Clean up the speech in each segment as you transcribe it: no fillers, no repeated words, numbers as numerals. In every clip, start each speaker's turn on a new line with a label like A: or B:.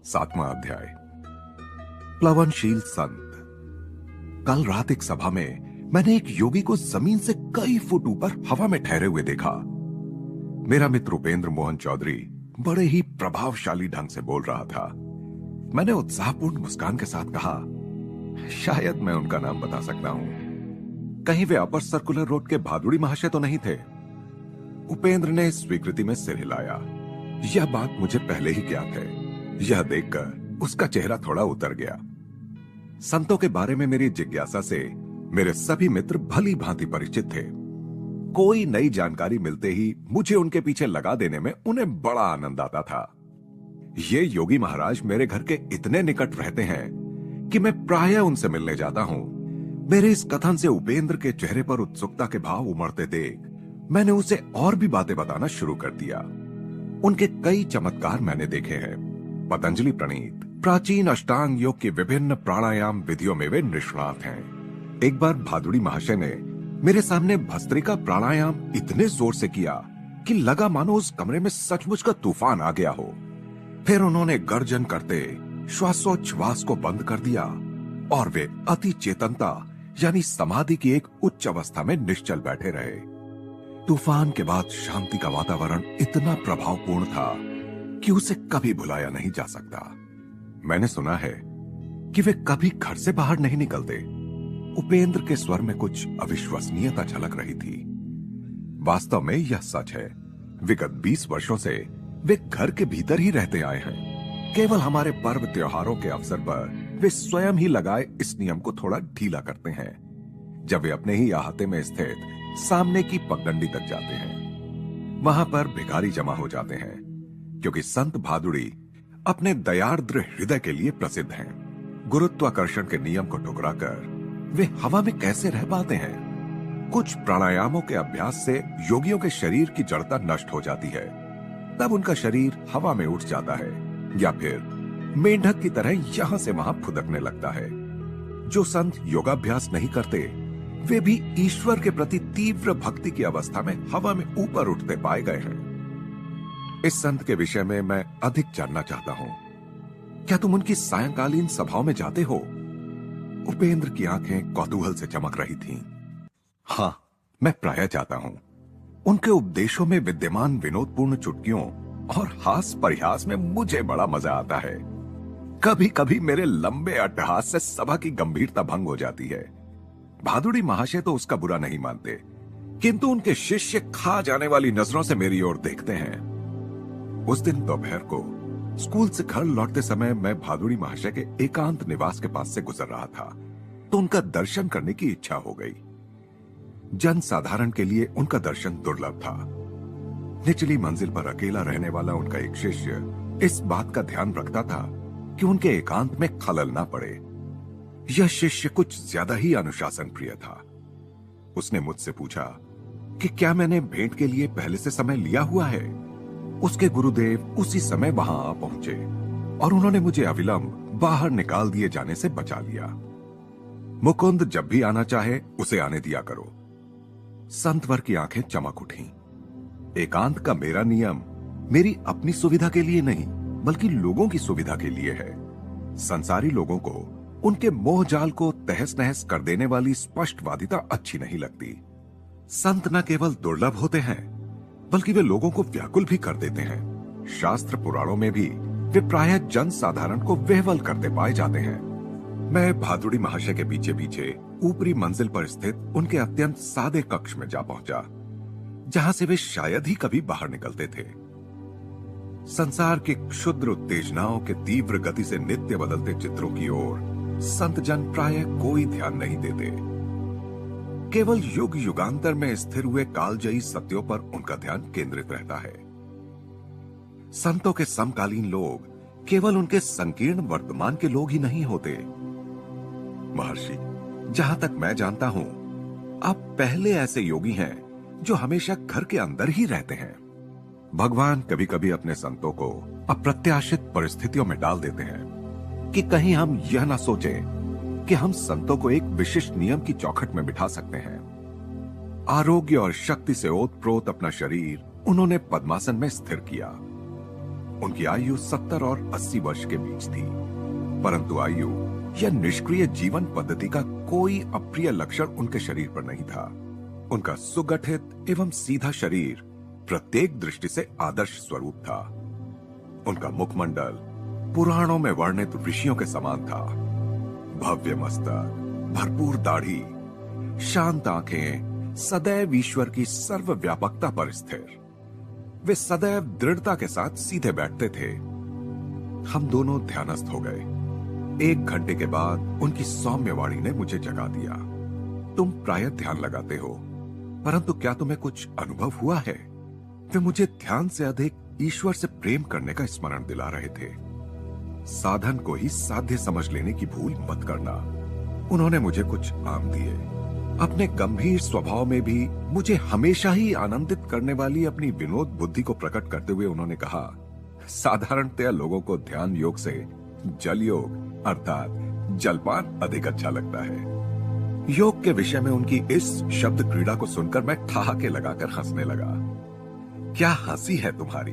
A: 7वां अध्याय। प्लवनशील संत। कल रात एक सभा में मैंने एक योगी को जमीन से कई फुट ऊपर हवा में ठहरे हुए देखा। मेरा मित्र उपेंद्र मोहन चौधरी बड़े ही प्रभावशाली ढंग से बोल रहा था। मैंने उत्साहपूर्ण मुस्कान के साथ कहा, शायद मैं उनका नाम बता सकता हूं। कहीं वे अपर सर्कुलर रोड के भादुड़ी महाशय तो नहीं थे? उपेंद्र ने स्वीकृति में सिर हिलाया। यह बात मुझे पहले ही ज्ञात है। यह देखकर उसका चेहरा थोड़ा उतर गया। संतों के बारे में मेरी जिज्ञासा से मेरे सभी मित्र भली भांति परिचित थे। कोई नई जानकारी मिलते ही मुझे उनके पीछे लगा देने में उन्हें बड़ा आनंद आता था। ये योगी महाराज मेरे घर के इतने निकट रहते हैं कि मैं प्रायः उनसे मिलने जाता हूं। मेरे इस कथन से उपेंद्र के चेहरे पर उत्सुकता के भाव उमड़ते देख मैंने उसे और भी बातें बताना शुरू कर दिया। उनके कई चमत्कार मैंने देखे हैं। पतंजलि प्रणीत प्राचीन अष्टांग योग की विभिन्न प्राणायाम विधियों में वे निष्णात हैं। एक बार भादुड़ी महाशय ने मेरे सामने भस्त्रिका प्राणायाम इतने जोर से किया कि लगा मानो उस कमरे में सचमुच का तूफान आ गया हो। फिर उन्होंने गर्जन करते श्वासोच्छ्वास को बंद कर दिया और वे अति चेतनता यानी समाधि की एक उच्च अवस्था में निश्चल बैठे रहे। तूफान के बाद शांति का वातावरण इतना प्रभावपूर्ण था कि उसे कभी भुलाया नहीं जा सकता। मैंने सुना है कि वे कभी घर से बाहर नहीं निकलते। उपेंद्र के स्वर में कुछ अविश्वसनीयता झलक रही थी। वास्तव में यह सच है। विगत 20 वर्षों से वे घर के भीतर ही रहते आए हैं। केवल हमारे पर्व त्योहारों के अवसर पर वे स्वयं ही लगाए इस नियम को थोड़ा ढीला करते हैं। जब वे अपने ही अहाते में स्थित सामने की पगडंडी तक जाते हैं, वहां पर भिखारी जमा हो जाते हैं, क्योंकि संत भादुड़ी अपने दयार्द्र हृदय के लिए प्रसिद्ध हैं। गुरुत्वाकर्षण के नियम को ठुकराकर वे हवा में कैसे रह पाते हैं? कुछ प्राणायामों के अभ्यास से योगियों के शरीर की जड़ता नष्ट हो जाती है। तब उनका शरीर हवा में उठ जाता है या फिर मेंढक की तरह यहां से वहां फुदकने लगता है। जो संत योगाभ्यास नहीं करते वे भी ईश्वर के प्रति तीव्र भक्ति की अवस्था में हवा में ऊपर उठते पाए गए हैं। इस संत के विषय में मैं अधिक जानना चाहता हूं। क्या तुम उनकी सायंकालीन सभाओं में जाते हो? उपेंद्र की आंखें कौतूहल से चमक रही थीं। हां, मैं प्रायः जाता हूं। उनके उपदेशों में विद्यमान विनोदपूर्ण चुटकियों और हास परिहास में मुझे बड़ा मजा आता है। कभी कभी मेरे लंबे अट्टहास से सभा की गंभीरता भंग हो जाती है। भादुड़ी महाशय तो उसका बुरा नहीं मानते, किंतु उनके शिष्य खा जाने वाली नजरों से मेरी ओर देखते हैं। उस दिन दोपहर को स्कूल से घर लौटते समय मैं भादुड़ी महाशय के एकांत निवास के पास से गुजर रहा था, तो उनका दर्शन करने की इच्छा हो गई। जन साधारण के लिए उनका दर्शन दुर्लभ था। निचली मंजिल पर अकेला रहने वाला उनका एक शिष्य इस बात का ध्यान रखता था कि उनके एकांत में खलल ना पड़े। यह शिष्य कुछ ज्यादा ही अनुशासन प्रिय था। उसने मुझसे पूछा कि क्या मैंने भेंट के लिए पहले से समय लिया हुआ है। उसके गुरुदेव उसी समय वहां आ पहुंचे और उन्होंने मुझे अविलंब बाहर निकाल दिए जाने से बचा लिया। मुकुंद जब भी आना चाहे उसे आने दिया करो। संतवर की आंखें चमक उठी। एकांत का मेरा नियम मेरी अपनी सुविधा के लिए नहीं बल्कि लोगों की सुविधा के लिए है। संसारी लोगों को उनके मोह जाल को तहस नहस कर देने वाली स्पष्टवादिता अच्छी नहीं लगती। संत न केवल दुर्लभ होते हैं बल्कि वे लोगों को व्याकुल भी कर देते हैं। शास्त्र पुराणों में भी वे प्रायः जन साधारण को वेहवल करते पाए जाते हैं। मैं भादुड़ी महाशय के पीछे पीछे ऊपरी मंजिल पर स्थित उनके अत्यंत सादे कक्ष में जा पहुंचा, जहां से वे शायद ही कभी बाहर निकलते थे। संसार की क्षुद्र उत्तेजनाओं के तीव्र गति से नित्य बदलते चित्रों की ओर संत जन प्रायः कोई ध्यान नहीं देते। केवल युग युगांतर में स्थिर हुए कालजयी सत्यों पर उनका ध्यान केंद्रित रहता है। संतों के समकालीन लोग केवल उनके संकीर्ण वर्तमान के लोग ही नहीं होते। महर्षि, जहां तक मैं जानता हूं, अब पहले ऐसे योगी हैं जो हमेशा घर के अंदर ही रहते हैं। भगवान कभी कभी अपने संतों को अप्रत्याशित परिस्थितियों में डाल देते हैं कि कहीं हम यह ना सोचें कि हम संतों को एक विशिष्ट नियम की चौखट में बिठा सकते हैं। आरोग्य और शक्ति से ओतप्रोत अपना शरीर उन्होंने पद्मासन में स्थिर किया। उनकी आयु 70 और 80 वर्ष के बीच थी, परंतु आयु या निष्क्रिय जीवन पद्धति का कोई अप्रिय लक्षण उनके शरीर पर नहीं था। उनका सुगठित एवं सीधा शरीर प्रत्येक दृष्टि से आदर्श स्वरूप था। उनका मुखमंडल पुराणों में वर्णित ऋषियों के समान था। भव्य मस्तक, भरपूर दाढ़ी, शांत आंखें, सदैव ईश्वर की सर्वव्यापकता पर स्थिर। वे सदैव दृढ़ता के साथ सीधे बैठते थे। हम दोनों ध्यानस्थ हो गए। 1 घंटे के बाद उनकी सौम्य वाणी ने मुझे जगा दिया। तुम प्रायः ध्यान लगाते हो, परंतु क्या तुम्हें कुछ अनुभव हुआ है? वे मुझे ध्यान से अधिक ईश्वर से प्रेम करने का स्मरण दिला रहे थे। साधन को ही साध्य समझ लेने की भूल मत करना। उन्होंने मुझे कुछ आम दिए। अपने गंभीर स्वभाव में भी मुझे हमेशा ही आनंदित करने वाली अपनी विनोद बुद्धि को प्रकट करते हुए उन्होंने कहा, साधारणतया लोगों को ध्यान योग से जल योग अर्थात जलपान अधिक अच्छा लगता है। योग के विषय में उनकी इस शब्द क्रीड़ा को सुनकर मैं ठहाके लगाकर हंसने लगा। क्या हंसी है तुम्हारी?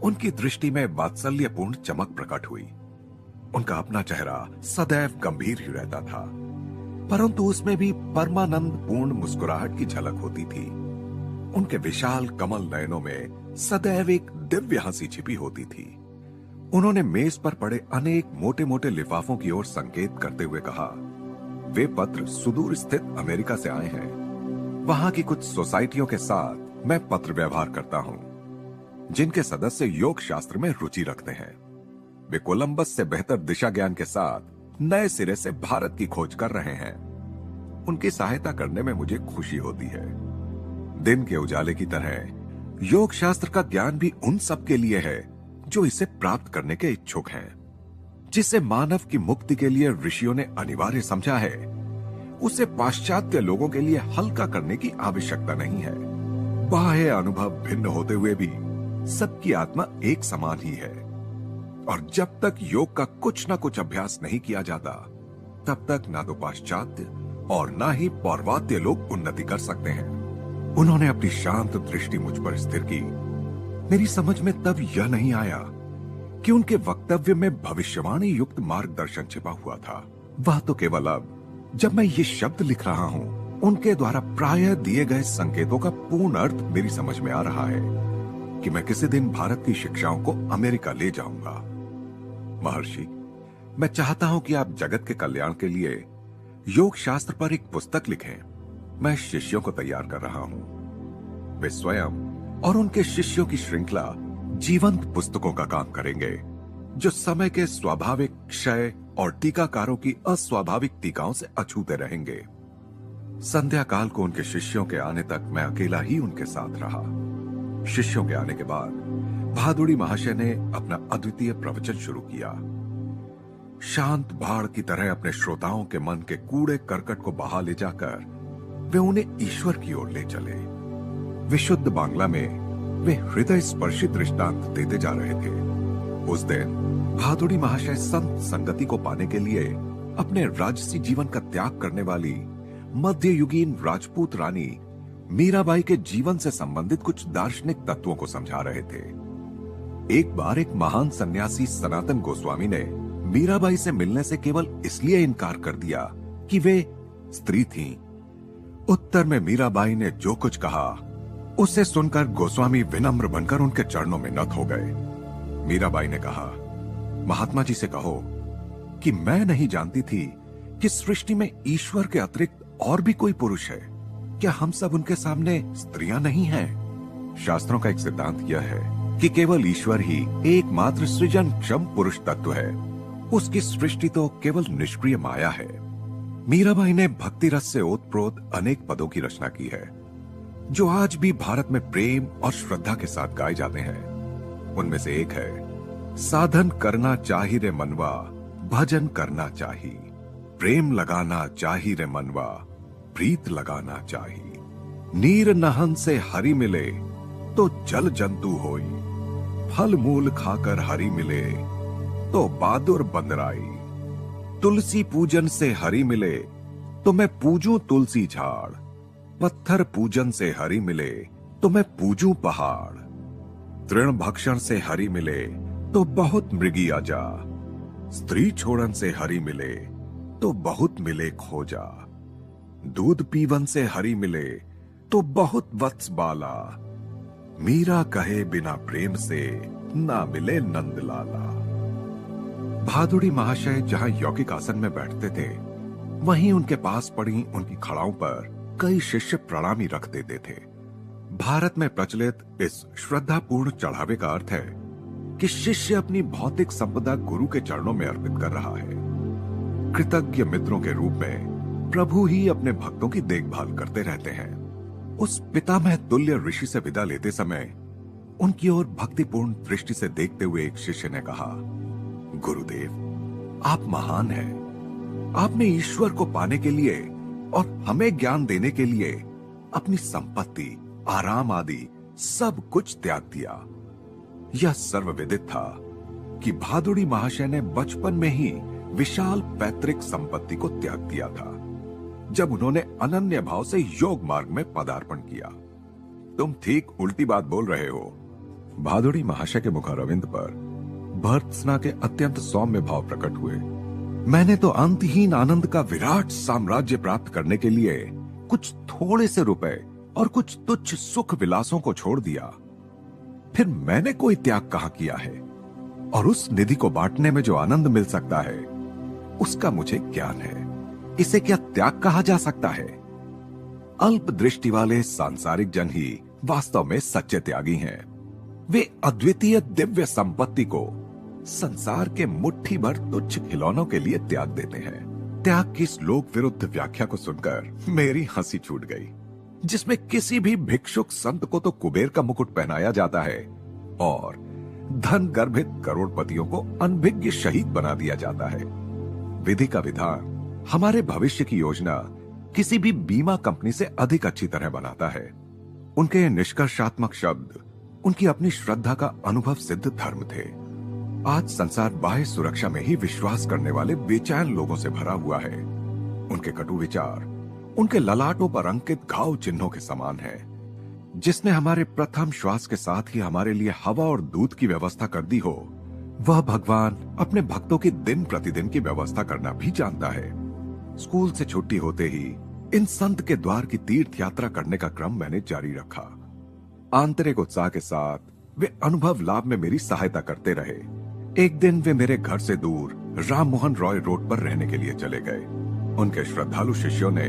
A: उनकी दृष्टि में वात्सल्यपूर्ण चमक प्रकट हुई। उनका अपना चेहरा सदैव गंभीर ही रहता था, परंतु उसमें भी परमानंद पूर्ण मुस्कुराहट की झलक होती थी। उनके विशाल कमल नयनों में सदैव एक दिव्य हंसी छिपी होती थी। उन्होंने मेज पर पड़े अनेक मोटे मोटे लिफाफों की ओर संकेत करते हुए कहा, वे पत्र सुदूर स्थित अमेरिका से आए हैं। वहां की कुछ सोसाइटियों के साथ मैं पत्र व्यवहार करता हूं, जिनके सदस्य योग शास्त्र में रुचि रखते हैं। वे कोलंबस से बेहतर दिशा ज्ञान के साथ नए सिरे से भारत की खोज कर रहे हैं। उनकी सहायता करने में मुझे खुशी होती है। दिन के उजाले की तरह योग शास्त्र का ज्ञान भी उन सब के लिए है जो इसे प्राप्त करने के इच्छुक हैं। जिसे मानव की मुक्ति के लिए ऋषियों ने अनिवार्य समझा है, उसे पाश्चात्य लोगों के लिए हल्का करने की आवश्यकता नहीं है। बाह्य अनुभव भिन्न होते हुए भी सबकी आत्मा एक समान ही है, और जब तक योग का कुछ न कुछ अभ्यास नहीं किया जाता, तब तक ना तो पाश्चात्य और ना ही पौर्वात्य लोग उन्नति कर सकते हैं। उन्होंने अपनी शांत दृष्टि मुझ पर स्थिर की। मेरी समझ में तब यह नहीं आया कि उनके वक्तव्य में भविष्यवाणी युक्त मार्गदर्शन छिपा हुआ था। वह तो केवल अब, जब मैं ये शब्द लिख रहा हूं, उनके द्वारा प्रायः दिए गए संकेतों का पूर्ण अर्थ मेरी समझ में आ रहा है कि मैं किसी दिन भारत की शिक्षाओं को अमेरिका ले जाऊंगा। महर्षि, मैं चाहता हूं कि आप जगत के कल्याण के लिए योग शास्त्र पर एक पुस्तक लिखें। मैं शिष्यों को तैयार कर रहा हूं। वे स्वयं और उनके शिष्यों की श्रृंखला जीवंत पुस्तकों का काम करेंगे, जो समय के स्वाभाविक क्षय और टीकाकारों की अस्वाभाविक टीकाओं से अछूते रहेंगे। संध्या काल को उनके शिष्यों के आने तक मैं अकेला ही उनके साथ रहा। शिष्यों के आने के बाद भादुड़ी महाशय ने अपना अद्वितीय प्रवचन शुरू किया। शांत बाढ़ की तरह अपने श्रोताओं के मन के कूड़े करकट को बहा ले जाकर वे उन्हें ईश्वर की ओर ले चले। विशुद्ध बांग्ला में वे हृदय स्पर्शी दृष्टांत देते जा रहे थे। उस दिन भादुड़ी महाशय संत संगति को पाने के लिए अपने राजसी जीवन का त्याग करने वाली मध्ययुगीन राजपूत रानी मीराबाई के जीवन से संबंधित कुछ दार्शनिक तत्वों को समझा रहे थे। एक बार एक महान सन्यासी सनातन गोस्वामी ने मीराबाई से मिलने से केवल इसलिए इनकार कर दिया कि वे स्त्री थीं। उत्तर में मीराबाई ने जो कुछ कहा, उसे सुनकर गोस्वामी विनम्र बनकर उनके चरणों में नत हो गए। मीराबाई ने कहा, महात्मा जी से कहो कि मैं नहीं जानती थी कि सृष्टि में ईश्वर के अतिरिक्त और भी कोई पुरुष है। क्या हम सब उनके सामने स्त्रियां नहीं हैं? शास्त्रों का एक सिद्धांत यह है कि केवल ईश्वर ही एकमात्र सृजनक्षम पुरुष तत्व है। उसकी सृष्टि तो केवल निष्क्रिय माया है। मीराबाई ने भक्ति रस से ओतप्रोत अनेक पदों की रचना की है, जो आज भी भारत में प्रेम और श्रद्धा के साथ गाए जाते हैं। उनमें से एक है, साधन करना चाही रे मनवा, भजन करना चाही, प्रेम लगाना चाही रे मनवा, प्रीत लगाना चाही। नीर नहन से हरि मिले तो जल जंतु होई, फल मूल खाकर हरि मिले तो बहादुर बंदराई। तुलसी पूजन से हरि मिले तो मैं पूजूं तुलसी झाड़, पत्थर पूजन से हरि मिले तो मैं पूजूं पहाड़। तृण भक्षण से हरि मिले तो बहुत मृगी आजा, स्त्री छोड़न से हरि मिले तो बहुत मिले खोजा, दूध पीवन से हरि मिले तो बहुत वत्स बाला, मीरा कहे बिना प्रेम से ना मिले नंदलाला। भादुड़ी महाशय जहां यौगिक आसन में बैठते थे, वहीं उनके पास पड़ी उनकी खड़ाओं पर कई शिष्य प्रणामी रख देते थे। भारत में प्रचलित इस श्रद्धापूर्ण चढ़ावे का अर्थ है कि शिष्य अपनी भौतिक संपदा गुरु के चरणों में अर्पित कर रहा है। कृतज्ञ मित्रों के रूप में प्रभु ही अपने भक्तों की देखभाल करते रहते हैं। उस पितामह तुल्य ऋषि से विदा लेते समय उनकी ओर भक्तिपूर्ण दृष्टि से देखते हुए एक शिष्य ने कहा, गुरुदेव, आप महान हैं। आपने ईश्वर को पाने के लिए और हमें ज्ञान देने के लिए अपनी संपत्ति, आराम आदि सब कुछ त्याग दिया। यह सर्वविदित था कि भादुड़ी महाशय ने बचपन में ही विशाल पैतृक संपत्ति को त्याग दिया था, जब उन्होंने अनन्य भाव से योग मार्ग में पदार्पण किया। तुम ठीक उल्टी बात बोल रहे हो। भादुड़ी महाशय के मुखारविंद पर भर्त्सना के अत्यंत सौम्य भाव प्रकट हुए। मैंने तो अंतहीन आनंद का विराट साम्राज्य प्राप्त करने के लिए कुछ थोड़े से रुपए और कुछ तुच्छ सुख विलासों को छोड़ दिया। फिर मैंने कोई त्याग कहां किया है? और उस निधि को बांटने में जो आनंद मिल सकता है, उसका मुझे ज्ञान है। इसे क्या त्याग कहा जा सकता है? अल्प दृष्टि वाले सांसारिक जन ही वास्तव में सच्चे त्यागी हैं। वे अद्वितीय दिव्य संपत्ति को संसार के मुट्ठी भर तुच्छ खिलौनों के लिए त्याग देते हैं। त्याग की श्लोक विरुद्ध व्याख्या को सुनकर मेरी हंसी छूट गई, जिसमें किसी भी भिक्षुक संत को तो कुबेर का मुकुट पहनाया जाता है और धन गर्भित करोड़पतियों को अनभिज्ञ शहीद बना दिया जाता है। विधि का विधान हमारे भविष्य की योजना किसी भी बीमा कंपनी से अधिक अच्छी तरह बनाता है। उनके निष्कर्षात्मक शब्द उनकी अपनी श्रद्धा का अनुभव सिद्ध धर्म थे। आज संसार बाह्य सुरक्षा में ही विश्वास करने वाले बेचैन लोगों से भरा हुआ है। उनके कटु विचार उनके ललाटों पर अंकित घाव चिन्हों के समान है। जिसने हमारे प्रथम श्वास के साथ ही हमारे लिए हवा और दूध की व्यवस्था कर दी हो, वह भगवान अपने भक्तों की दिन प्रतिदिन की व्यवस्था करना भी जानता है। स्कूल से छुट्टी होते ही इन संत के द्वार की तीर्थ यात्रा करने का क्रम मैंने जारी रखा। आंतरिक उत्साह के साथ वे अनुभव लाभ में मेरी सहायता करते रहे। एक दिन वे मेरे घर से दूर राम मोहन रॉय रोड पर रहने के लिए चले गए। उनके श्रद्धालु शिष्यों ने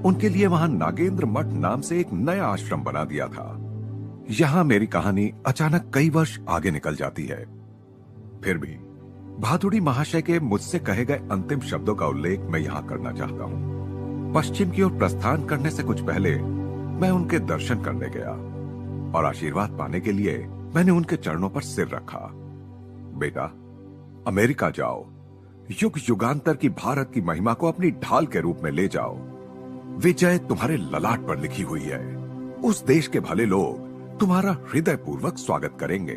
A: उनके लिए वहां नागेंद्र मठ नाम से एक नया आश्रम बना दिया था। यहां मेरी कहानी अचानक कई वर्ष आगे निकल जाती है। फिर भी भादुड़ी महाशय के मुझसे कहे गए अंतिम शब्दों का उल्लेख मैं यहां करना चाहता हूं। पश्चिम की ओर प्रस्थान करने से कुछ पहले मैं उनके दर्शन करने गया और आशीर्वाद पाने के लिए मैंने उनके चरणों पर सिर रखा। बेटा, अमेरिका जाओ, युग युगांतर की भारत की महिमा को अपनी ढाल के रूप में ले जाओ। विजय तुम्हारे ललाट पर लिखी हुई है। उस देश के भले लोग तुम्हारा हृदयपूर्वक स्वागत करेंगे।